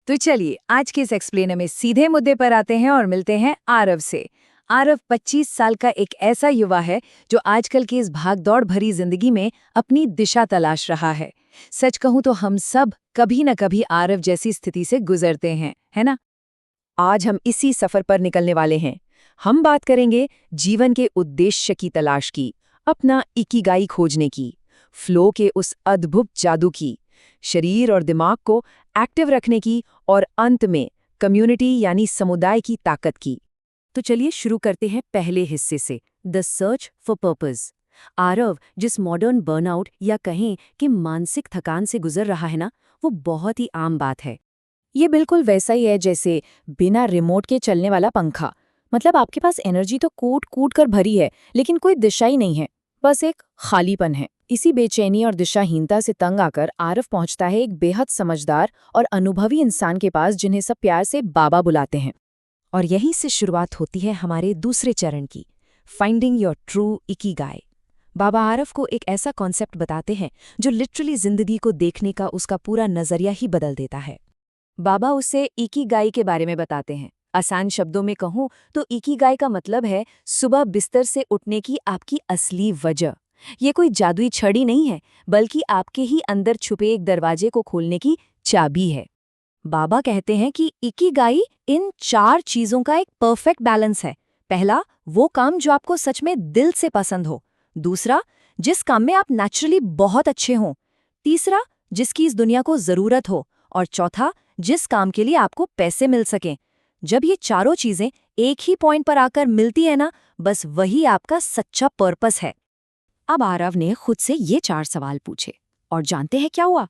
तो चलिए आज के इस एक्सप्लेनर में सीधे मुद्दे पर आते हैं और मिलते हैं आरव से। आरव 25 साल का एक ऐसा युवा है जो आजकल की इस भागदौड़ भरी जिंदगी में अपनी दिशा तलाश रहा है। सच कहूं तो हम सब कभी न कभी आरव जैसी स्थिति से गुजरते हैं, है ना? आज हम इसी सफर पर निकलने वाले हैं। हम बात करेंगे जीवन के उद्देश्य की तलाश की, अपना इकिगाई खोजने की, फ्लो के उस अद्भुत जादू की, शरीर और दिमाग को एक्टिव रखने की और अंत में कम्युनिटी यानी समुदाय की ताकत की। तो चलिए शुरू करते हैं पहले हिस्से से, the search for purpose. Aarav जिस मॉडर्न बर्नआउट या कहें कि मानसिक थकान से गुजर रहा है ना, वो बहुत ही आम बात है। ये बिल्कुल वैसा ही है जैसे बिना रिमोट के चलने वाला पंखा। मतलब आपके पास एनर्जी तो कूट कूट कर भरी है, लेकिन कोई दिशा ही नहीं है, बस एक खालीपन है। इसी बेचैनी और दिशाहीनता से तंग आकर आरव पहुंचता है एक बेहद समझदार और अनुभवी इंसान के पास, जिन्हें सब प्यार से बाबा बुलाते हैं। और यहीं से शुरुआत होती है हमारे दूसरे चरण की, फाइंडिंग योर ट्रू इकिगाई। बाबा आरव को एक ऐसा कॉन्सेप्ट बताते हैं जो लिटरली जिंदगी को देखने का उसका पूरा नजरिया ही बदल देता है। बाबा उसे इकिगाई के बारे में बताते हैं। आसान शब्दों में कहूं तो इकिगाई का मतलब है सुबह बिस्तर से उठने की आपकी असली वजह। ये कोई जादुई छड़ी नहीं है, बल्कि आपके ही अंदर छुपे एक दरवाजे को खोलने की चाबी है। बाबा कहते हैं कि इकिगाई इन 4 चीजों का एक परफेक्ट बैलेंस है। पहला, वो काम जो आपको सच में दिल से पसंद हो। दूसरा, जिस काम में आप नेचुरली बहुत अच्छे हों। तीसरा, जिसकी इस दुनिया को जरूरत हो। और चौथा, जिस काम के लिए आपको पैसे मिल सकें। जब ये चारों चीजें एक ही पॉइंट पर आकर मिलती है ना, बस वही आपका सच्चा पर्पस है। अब आरव ने खुद से ये 4 सवाल पूछे और जानते हैं क्या हुआ?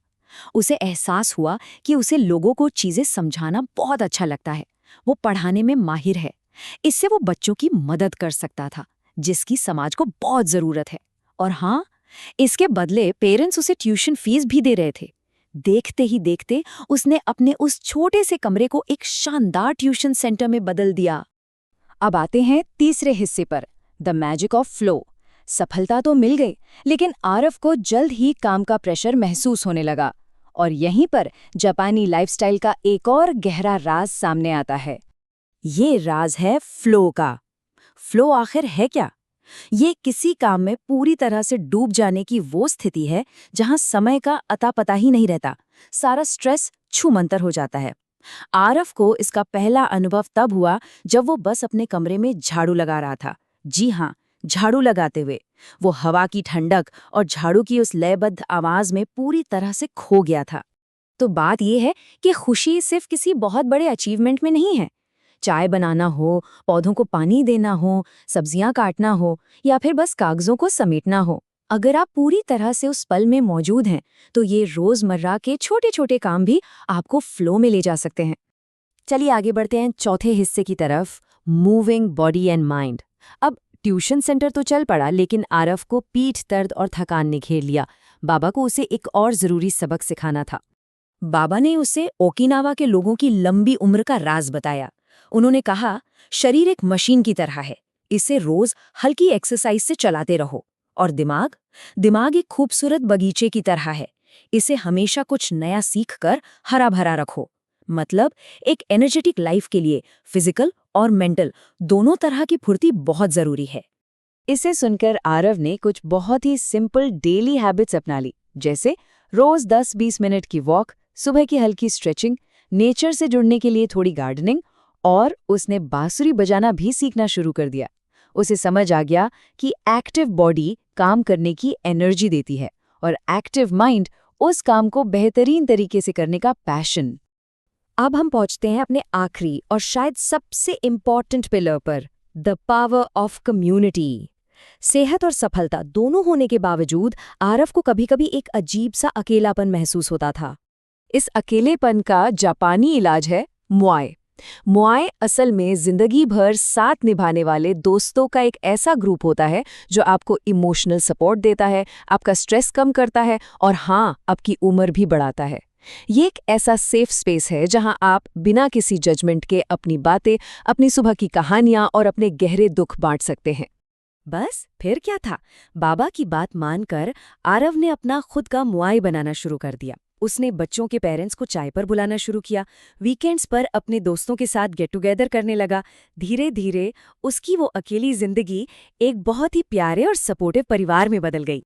उसे एहसास हुआ कि उसे लोगों को चीजें समझाना बहुत अच्छा लगता है। वो पढ़ाने में माहिर है। इससे वो बच्चों की मदद कर सकता था, जिसकी समाज को बहुत जरूरत है। और हाँ, इसके बदले पेरेंट्स उसे ट्यूशन फीस भी दे रहे थे। देखते ही देखते उसने अपने उस छोटे से कमरे को एक शानदार ट्यूशन सेंटर में बदल दिया। अब आते हैं तीसरे हिस्से पर, द मैजिक ऑफ फ्लो। सफलता तो मिल गई, लेकिन आरव को जल्द ही काम का प्रेशर महसूस होने लगा। और यहीं पर जापानी लाइफस्टाइल का एक और गहरा राज सामने आता है। ये राज है फ्लो का। फ्लो आखिर है क्या? ये किसी काम में पूरी तरह से डूब जाने की वो स्थिति है जहां समय का अता पता ही नहीं रहता। सारा स्ट्रेस छूमंतर हो जाता है। आरव को इसका पहला अनुभव तब हुआ जब वो बस अपने कमरे में झाड़ू लगा रहा था। जी हाँ, झाड़ू लगाते हुए वो हवा की ठंडक और झाड़ू की उस लयबद्ध आवाज में पूरी तरह से खो गया था। तो बात यह है कि खुशी सिर्फ किसी बहुत बड़े अचीवमेंट में नहीं है। चाय बनाना हो, पौधों को पानी देना हो, सब्जियां काटना हो, या फिर बस कागजों को समेटना हो, अगर आप पूरी तरह से उस पल में मौजूद हैं, तो ये रोजमर्रा के छोटे छोटे काम भी आपको फ्लो में ले जा सकते हैं। चलिए आगे बढ़ते हैं चौथे हिस्से की तरफ, मूविंग बॉडी एंड माइंड। अब ट्यूशन सेंटर तो चल पड़ा, लेकिन आरव को पीठ दर्द और थकान ने घेर लिया। बाबा को उसे एक और जरूरी सबक सिखाना था। बाबा ने उसे ओकिनावा के लोगों की लंबी उम्र का राज बताया। उन्होंने कहा, शरीर एक मशीन की तरह है, इसे रोज हल्की एक्सरसाइज से चलाते रहो। और दिमाग एक खूबसूरत बगीचे की तरह है, इसे हमेशा कुछ नया सीख कर हरा भरा रखो। मतलब एक एनर्जेटिक लाइफ के लिए फिजिकल और मेंटल दोनों तरह की फुर्ती बहुत जरूरी है। इसे सुनकर आरव ने कुछ बहुत ही सिंपल डेली हैबिट्स अपना ली, जैसे रोज 10-20 मिनट की वॉक, सुबह की हल्की स्ट्रेचिंग, नेचर से जुड़ने के लिए थोड़ी गार्डनिंग, और उसने बांसुरी बजाना भी सीखना शुरू कर दिया। उसे समझ आ गया कि एक्टिव बॉडी काम करने की एनर्जी देती है और एक्टिव माइंड उस काम को बेहतरीन तरीके से करने का पैशन। अब हम पहुंचते हैं अपने आखिरी और शायद सबसे इम्पॉर्टेंट पिलर पर, द पावर ऑफ कम्युनिटी। सेहत और सफलता दोनों होने के बावजूद आरव को कभी-कभी एक अजीब सा अकेलापन महसूस होता था। इस अकेलेपन का जापानी इलाज है मुआय। मुआय असल में जिंदगी भर साथ निभाने वाले दोस्तों का एक ऐसा ग्रुप होता है जो आपको इमोशनल सपोर्ट देता है, आपका स्ट्रेस कम करता है और हाँ, आपकी उम्र भी बढ़ाता है। ये एक ऐसा सेफ स्पेस है जहां आप बिना किसी जजमेंट के अपनी बातें, अपनी सुबह की कहानियां और अपने गहरे दुख बांट सकते हैं। बस फिर क्या था, बाबा की बात मानकर आरव ने अपना खुद का मुआय बनाना शुरू कर दिया। उसने बच्चों के पेरेंट्स को चाय पर बुलाना शुरू किया, वीकेंड्स पर अपने दोस्तों के साथ गेट टुगेदर करने लगा। धीरे धीरे उसकी वो अकेली जिंदगी एक बहुत ही प्यारे और सपोर्टिव परिवार में बदल गई।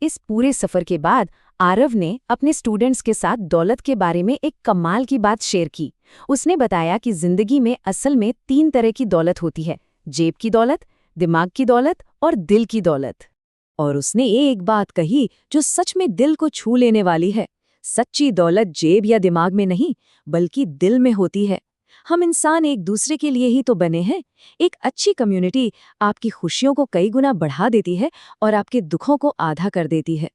इस पूरे सफर के बाद आरव ने अपने स्टूडेंट्स के साथ दौलत के बारे में एक कमाल की बात शेयर की। उसने बताया कि जिंदगी में असल में 3 तरह की दौलत होती है, जेब की दौलत, दिमाग की दौलत और दिल की दौलत। और उसने एक बात कही जो सच में दिल को छू लेने वाली है, सच्ची दौलत जेब या दिमाग में नहीं बल्कि दिल में होती है। हम इंसान एक दूसरे के लिए ही तो बने हैं। एक अच्छी कम्युनिटी आपकी खुशियों को कई गुना बढ़ा देती है और आपके दुखों को आधा कर देती है।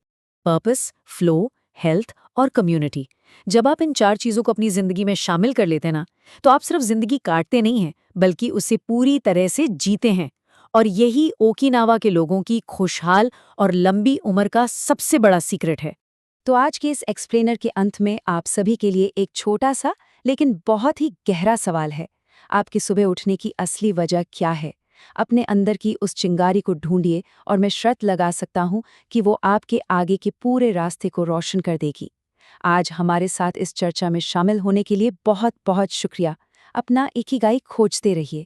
पर्पस, फ्लो, हेल्थ और कम्युनिटी, जब आप इन 4 चीज़ों को अपनी ज़िंदगी में शामिल कर लेते हैं ना, तो आप सिर्फ ज़िंदगी काटते नहीं हैं बल्कि उसे पूरी तरह से जीते हैं। और यही ओकिनावा के लोगों की खुशहाल और लंबी उम्र का सबसे बड़ा सीक्रेट है। तो आज के इस एक्सप्लेनर के अंत में आप सभी के लिए एक छोटा सा लेकिन बहुत ही गहरा सवाल है। आपके सुबह उठने की असली वजह क्या है? अपने अंदर की उस चिंगारी को ढूंढिए और मैं शर्त लगा सकता हूं कि वो आपके आगे के पूरे रास्ते को रोशन कर देगी। आज हमारे साथ इस चर्चा में शामिल होने के लिए बहुत बहुत शुक्रिया। अपना इकिगाई खोजते रहिए।